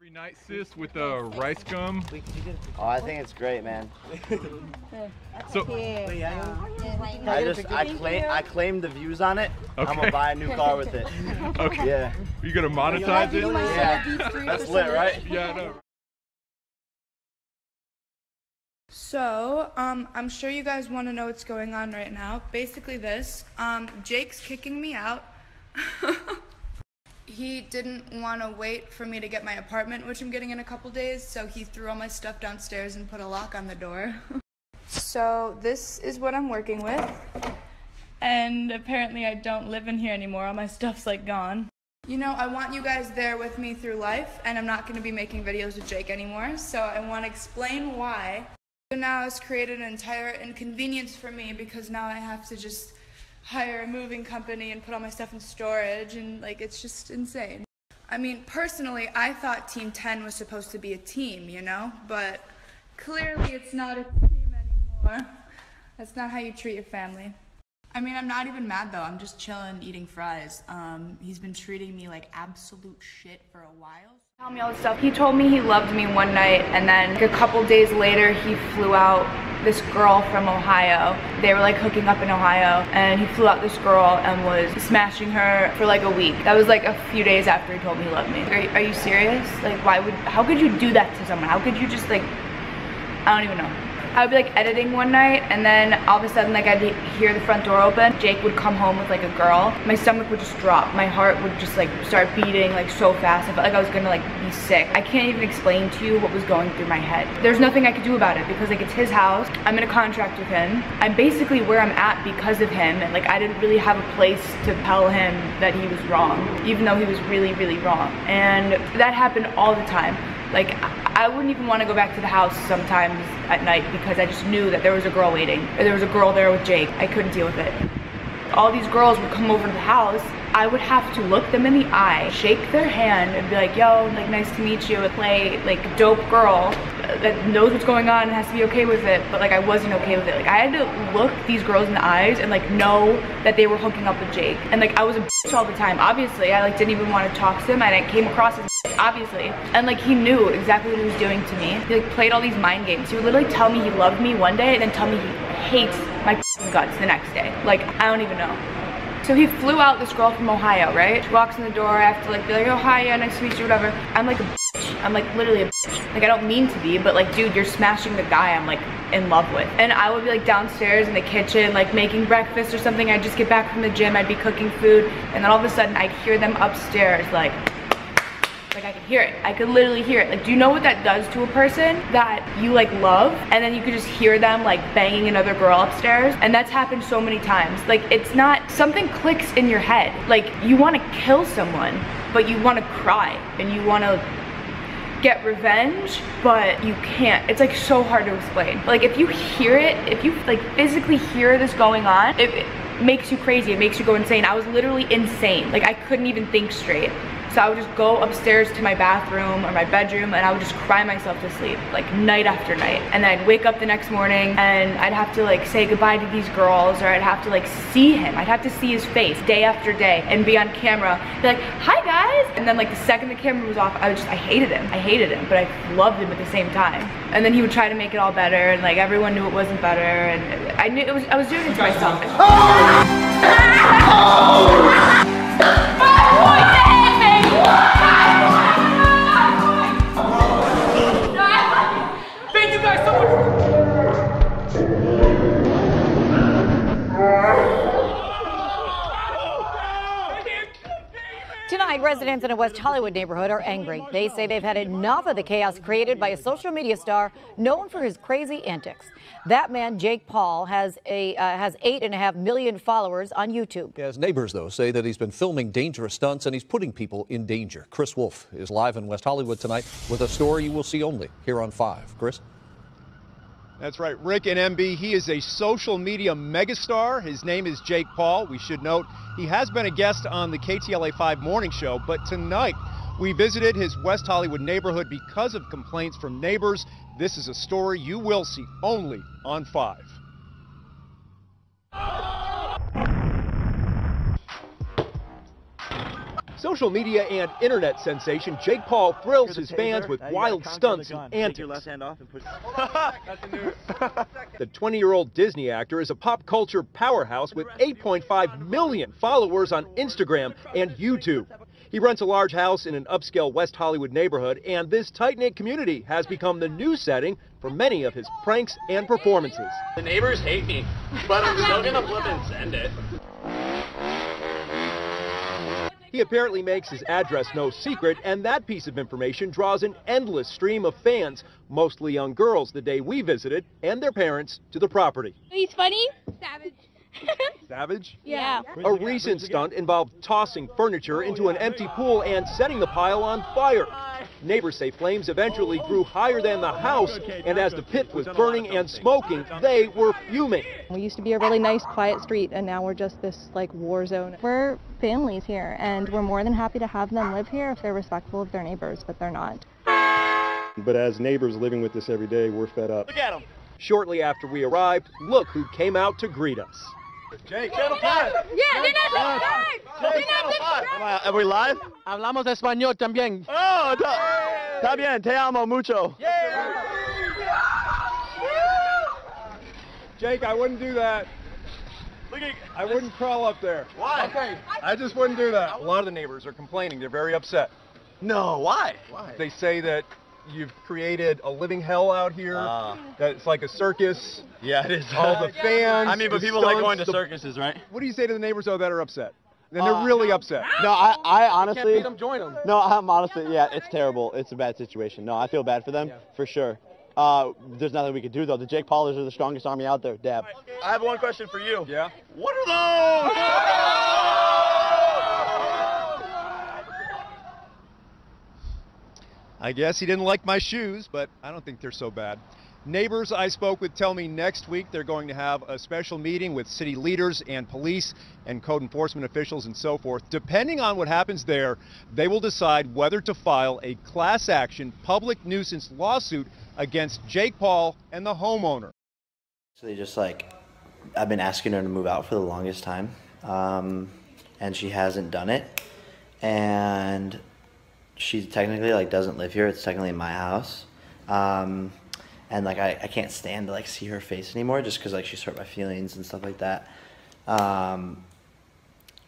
Every night, sis, with the rice gum. Oh, I think it's great, man. So, I claim the views on it. Okay. I'm gonna buy a new car with it. Okay. Yeah. You gonna monetize it? Yeah. That's lit, right? Yeah, I know. So, I'm sure you guys want to know what's going on right now. Basically this, Jake's kicking me out. He didn't want to wait for me to get my apartment, which I'm getting in a couple days, so he threw all my stuff downstairs and put a lock on the door. So this is what I'm working with, and apparently I don't live in here anymore. All my stuff's like gone. You know, I want you guys there with me through life, and I'm not going to be making videos with Jake anymore, so I want to explain why. So now it's created an entire inconvenience for me because now I have to just hire a moving company and put all my stuff in storage, and like it's just insane. I mean, personally, I thought Team 10 was supposed to be a team, you know, but clearly it's not a team anymore. That's not how you treat your family. I mean, I'm not even mad though. I'm just chilling, eating fries. He's been treating me like absolute shit for a while. Tell me all this stuff. He told me he loved me one night, and then like a couple days later, he flew out this girl from Ohio. They were like hooking up in Ohio, and he flew out this girl and was smashing her for like a week. That was like a few days after he told me he loved me. Are you serious? Like, how could you do that to someone? How could you just like, I don't even know. I would be like editing one night, and then all of a sudden like I'd hear the front door open. Jake would come home with like a girl. My stomach would just drop. My heart would just like start beating like so fast. I felt like I was gonna like be sick. I can't even explain to you what was going through my head. There's nothing I could do about it because like it's his house. I'm in a contract with him. I'm basically where I'm at because of him, and like I didn't really have a place to tell him that he was wrong, even though he was really, really wrong. And that happened all the time. Like, I wouldn't even want to go back to the house sometimes at night because I just knew that there was a girl waiting, or there was a girl there with Jake. I couldn't deal with it. All these girls would come over to the house. I would have to look them in the eye, shake their hand, and be like, yo, like, nice to meet you, and play, like, a dope girl that knows what's going on and has to be okay with it, but, like, I wasn't okay with it. Like, I had to look these girls in the eyes and, like, know that they were hooking up with Jake. And, like, I was a bitch all the time. Obviously, I, like, didn't even want to talk to him. I came across as a bitch, obviously. And, like, he knew exactly what he was doing to me. He, like, played all these mind games. He would literally tell me he loved me one day and then tell me he hates my guts the next day. Like, I don't even know. So he flew out this girl from Ohio, right? She walks in the door, I have to like be like, oh hi, yeah, nice to meet you, whatever. I'm like a bitch. I'm like literally a bitch. Like I don't mean to be, but like dude, you're smashing the guy I'm like in love with. And I would be like downstairs in the kitchen, like making breakfast or something. I'd just get back from the gym, I'd be cooking food, and then all of a sudden I'd hear them upstairs like I could hear it. I could literally hear it. Like, do you know what that does to a person that you like love, and then you could just hear them like banging another girl upstairs? And that's happened so many times. Like, it's not, something clicks in your head. Like, you want to kill someone, but you want to cry and you want to get revenge, but you can't. It's like so hard to explain. Like, if you hear it, if you like physically hear this going on, it makes you crazy. It makes you go insane. I was literally insane. Like, I couldn't even think straight. So I would just go upstairs to my bathroom or my bedroom, and I would just cry myself to sleep, like night after night. And then I'd wake up the next morning and I'd have to like say goodbye to these girls, or I'd have to like see him. I'd have to see his face day after day and be on camera, be like, hi guys. And then like the second the camera was off, I hated him. I hated him, but I loved him at the same time. And then he would try to make it all better, and like everyone knew it wasn't better, and I knew it was, I was doing it to myself. Thank you guys so much. Tonight, residents in a West Hollywood neighborhood are angry. They say they've had enough of the chaos created by a social media star known for his crazy antics. That man, Jake Paul, has 8.5 million followers on YouTube. His neighbors, though, say that he's been filming dangerous stunts and he's putting people in danger. Chris Wolf is live in West Hollywood tonight with a story you will see only here on 5. Chris? That's right, Rick and MB. He is a social media megastar. His name is Jake Paul. We should note he has been a guest on the KTLA 5 morning show, but tonight we visited his West Hollywood neighborhood because of complaints from neighbors. This is a story you will see only on 5. Social media and internet sensation Jake Paul thrills his fans with wild stunts and antics. Your left hand off and push. The 20-year-old Disney actor is a pop culture powerhouse with 8.5 million followers on Instagram and YouTube. He rents a large house in an upscale West Hollywood neighborhood, and this tight-knit community has become the new setting for many of his pranks and performances. The neighbors hate me, but I'm still gonna flip and send it. He apparently makes his address no secret, and that piece of information draws an endless stream of fans, mostly young girls, the day we visited, and their parents, to the property. He's funny. Savage. Savage? Yeah. A recent stunt involved tossing furniture into an empty pool and setting the pile on fire. Neighbors say flames eventually grew higher than the house, and as the pit was burning and smoking, they were fuming. We used to be a really nice, quiet street, and now we're just this, like, war zone. We're families here, and we're more than happy to have them live here if they're respectful of their neighbors, but they're not. But as neighbors living with this every day, we're fed up. Look at him. Shortly after we arrived, look who came out to greet us. Jake, Channel 5. Yeah, they're not Channel 5. Are we live? Hablamos español también. Oh, está bien. Te amo mucho. Jake, I wouldn't do that. I wouldn't crawl up there. Why? Okay, I just wouldn't do that. A lot of the neighbors are complaining. They're very upset. No, why? They say that you've created a living hell out here, that it's like a circus. Yeah, it is. All the fans. I mean, but the people like stunts, going to circuses, right? What do you say to the neighbors, though, that are upset? And they're really upset. No, I honestly. Can't beat them, join them. No, I'm honestly, yeah, it's terrible. It's a bad situation. No, I feel bad for them, for sure. There's nothing we can do, though. The Jake Paulers are the strongest army out there. Dab. I have one question for you. Yeah? What are those? I guess he didn't like my shoes, but I don't think they're so bad. Neighbors I spoke with tell me next week they're going to have a special meeting with city leaders and police and code enforcement officials and so forth. Depending on what happens there, they will decide whether to file a class action public nuisance lawsuit against Jake Paul and the homeowner. So they just like, I've been asking her to move out for the longest time, and she hasn't done it. And she technically like doesn't live here. It's technically my house. And like I can't stand to like see her face anymore just because like she's hurt my feelings and stuff like that.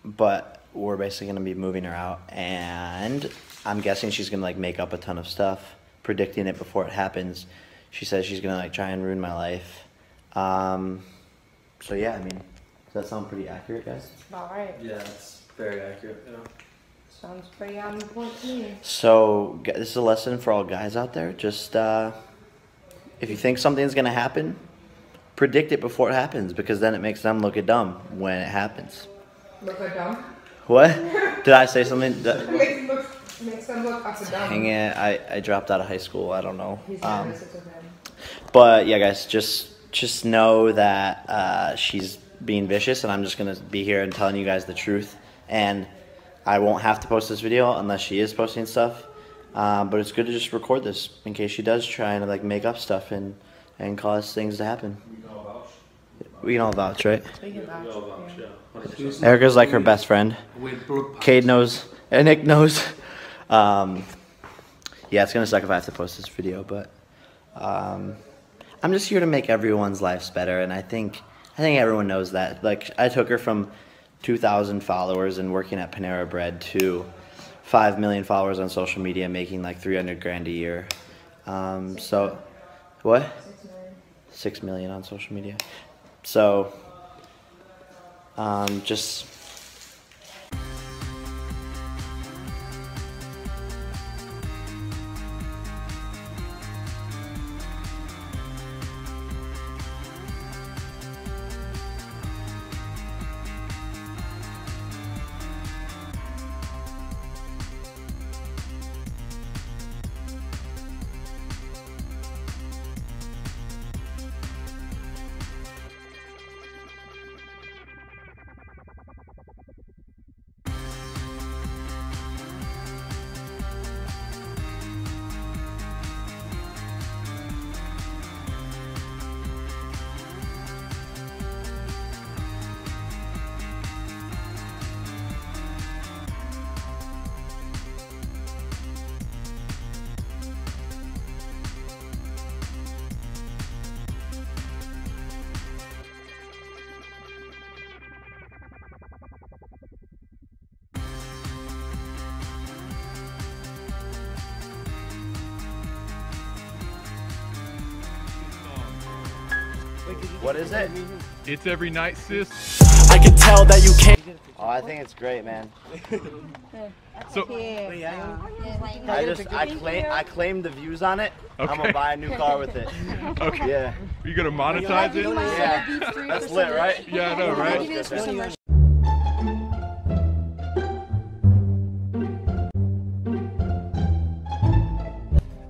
But we're basically gonna be moving her out, and I'm guessing she's gonna like make up a ton of stuff, predicting it before it happens. She says she's gonna like try and ruin my life. So yeah, I mean, does that sound pretty accurate, guys? All right. Yeah, it's very accurate. You know. Sounds pretty on point to me. So this is a lesson for all guys out there. Just if you think something's gonna happen, predict it before it happens, because then it makes them look dumb when it happens. Look dumb? What? Did I say something? Makes them look up and down. Dang it, I dropped out of high school. I don't know. He's nervous, it's okay. But yeah, guys, just know that she's being vicious, and I'm just gonna be here and telling you guys the truth. And I won't have to post this video unless she is posting stuff. But it's good to just record this in case she does try and like make up stuff and cause things to happen. We can all vouch, right? We can vouch. Yeah. Erika's like her best friend. Cade knows, and Nick knows. Yeah, it's gonna suck if I have to post this video, but I'm just here to make everyone's lives better, and I think everyone knows that. Like, I took her from 2,000 followers and working at Panera Bread to 5 million followers on social media, making like 300 grand a year. So, what? 6 million on social media. So, just What is it? It's every night, sis. I can tell that you can't. Oh, I think it's great, man. So I claim the views on it. Okay. I'm gonna buy a new car with it. Okay. Yeah. You gonna monetize it? Yeah. That's lit, right? Yeah, I know, right?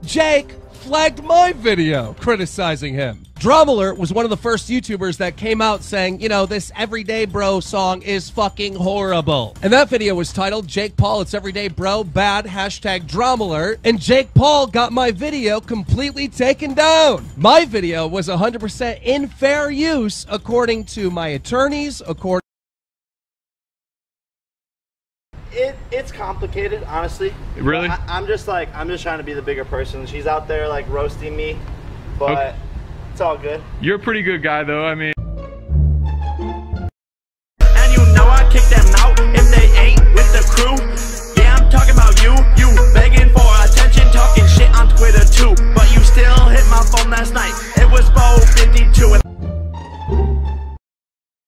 Jake flagged my video criticizing him. Drama Alert was one of the first YouTubers that came out saying, you know, this Everyday Bro song is fucking horrible. And that video was titled, Jake Paul, It's Everyday Bro, Bad, #Drama Alert. And Jake Paul got my video completely taken down. My video was 100% in fair use, according to my attorneys, It's complicated, honestly. Really? I'm just trying to be the bigger person. She's out there like roasting me, but Okay. It's all good. You're a pretty good guy, though. I mean. And you know I kick them out if they ain't with the crew. Yeah, I'm talking about you begging for attention, talking shit on Twitter too. But you still hit my phone last night. It was 4:52.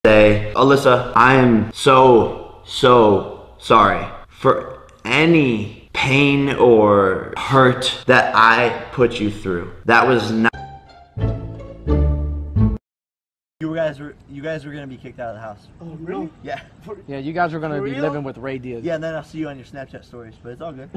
Say, Alissa, I am so sorry for any pain or hurt that I put you through. That was not. You guys were gonna be kicked out of the house. Oh, really? Yeah. Yeah, you guys are gonna For be real? living with Ray Diaz. Yeah, and then I'll see you on your Snapchat stories, but it's all good.